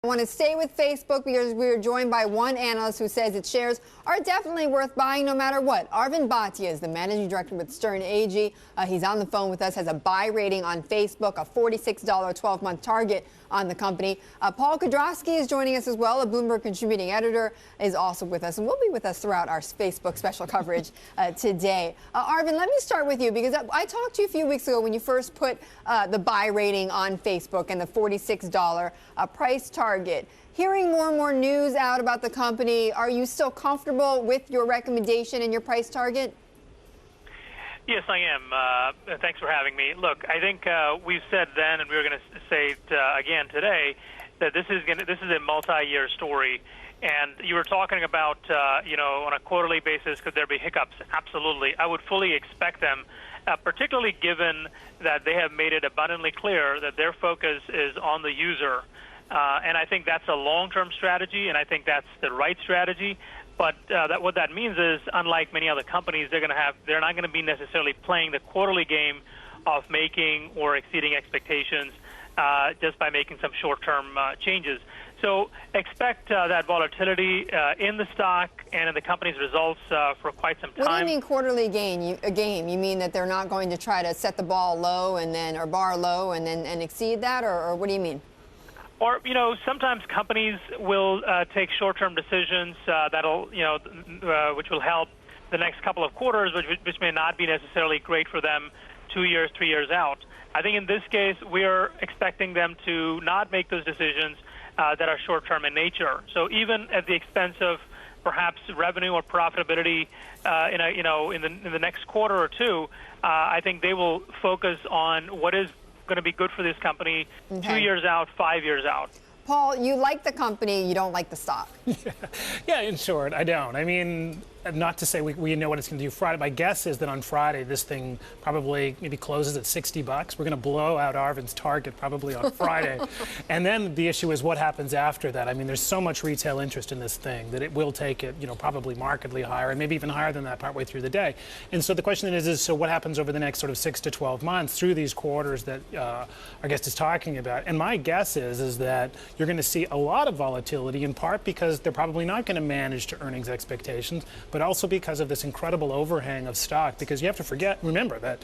I want to stay with Facebook because we are joined by one analyst who says its shares are definitely worth buying no matter what. Bhatia is the managing director with Stern AG. He's on the phone with us, has a buy rating on Facebook, a $46 12-month target on the company. Paul Kudrowski is joining us as well. A Bloomberg contributing editor is also with us and will be with us throughout our Facebook special coverage today. Arvind, let me start with you because I talked to you a few weeks ago when you first put the buy rating on Facebook and the $46 price target. Hearing more and more news out about the company, are you still comfortable with your recommendation and your price target? Yes, I am. Thanks for having me. Look, I think we've said then, and we're going to say it again today, that this is a multi-year story. And you were talking about, on a quarterly basis, could there be hiccups? Absolutely. I would fully expect them, particularly given that they have made it abundantly clear that their focus is on the user. And I think that's a long-term strategy, and I think that's the right strategy. But what that means is, unlike many other companies, they're not going to be necessarily playing the quarterly game of making or exceeding expectations just by making some short-term changes. So expect that volatility in the stock and in the company's results for quite some time. What do you mean quarterly game? You mean that they're not going to try to set the ball low or bar low and exceed that, or what do you mean? Or, sometimes companies will take short-term decisions which will help the next couple of quarters, which may not be necessarily great for them 2 years, 3 years out. I think in this case, we are expecting them to not make those decisions that are short-term in nature. So even at the expense of perhaps revenue or profitability in the next quarter or two, I think they will focus on what is going to be good for this company 2 years out, 5 years out. Paul, you like the company, you don't like the stock. Yeah, in short, I don't. I mean, not to say we know what it's going to do Friday. My guess is that on Friday, this thing probably maybe closes at $60. We're going to blow out Arvind's target probably on Friday. And then the issue is what happens after that. I mean, there's so much retail interest in this thing that it will take it, probably markedly higher and maybe even higher than that partway through the day. And so the question then is so what happens over the next sort of 6 to 12 months through these quarters that our guest is talking about? And my guess is that you're going to see a lot of volatility, in part because they're probably not going to manage to earnings expectations, but also because of this incredible overhang of stock. Because you have to remember that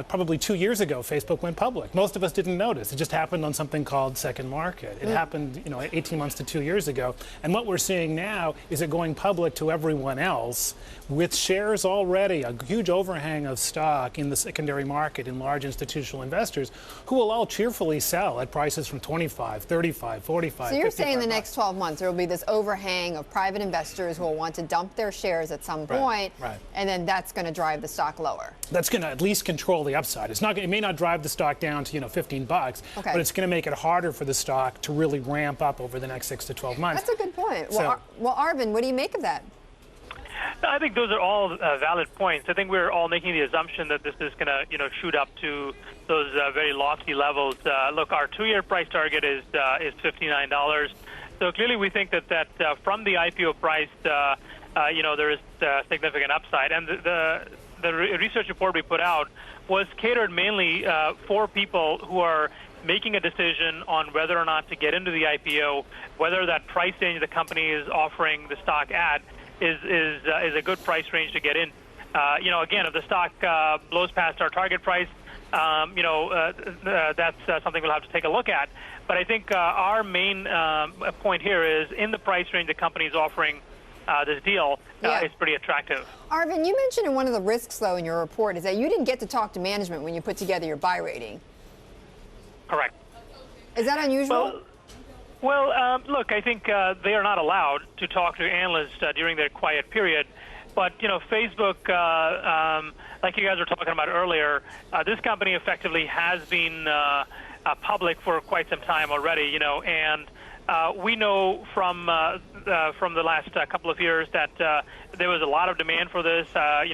probably 2 years ago, Facebook went public. Most of us didn't notice. It just happened on something called second market. It happened, 18 months to 2 years ago. And what we're seeing now is it going public to everyone else with shares already, a huge overhang of stock in the secondary market in large institutional investors who will all cheerfully sell at prices from 25, 35, 45. So you're saying the next 12 months there will be this overhang of private investors who will want to dump their shares at some point, and then that's going to drive the stock lower. That's going to at least control the upside. It may not drive the stock down to $15, but it's going to make it harder for the stock to really ramp up over the next 6 to 12 months. That's a good point. Well, Arvind, what do you make of that? I think those are all valid points. I think we're all making the assumption that this is going to shoot up to those very lofty levels. Look, our 2-year price target is $59. So clearly we think that from the IPO price, there is significant upside. And the research report we put out was catered mainly for people who are making a decision on whether or not to get into the IPO, whether that price range the company is offering the stock at is a good price range to get in. Again, if the stock blows past our target price, that's something we'll have to take a look at. But I think our main point here is in the price range the company is offering this deal is pretty attractive. Arvind, you mentioned in one of the risks, though, in your report is that you didn't get to talk to management when you put together your buy rating. Correct. Is that unusual? Well, look, I think they are not allowed to talk to analysts during their quiet period. But, Facebook, like you guys were talking about earlier, this company effectively has been public for quite some time already, and we know from the last couple of years that there was a lot of demand for this.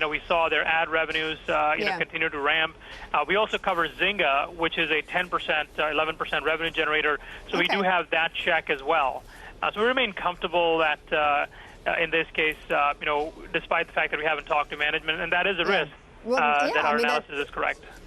We saw their ad revenues continue to ramp. We also cover Zynga, which is a 10%, 11% revenue generator. So we do have that check as well. So we remain comfortable that in this case, despite the fact that we haven't talked to management, and that is a risk, that our analysis is correct.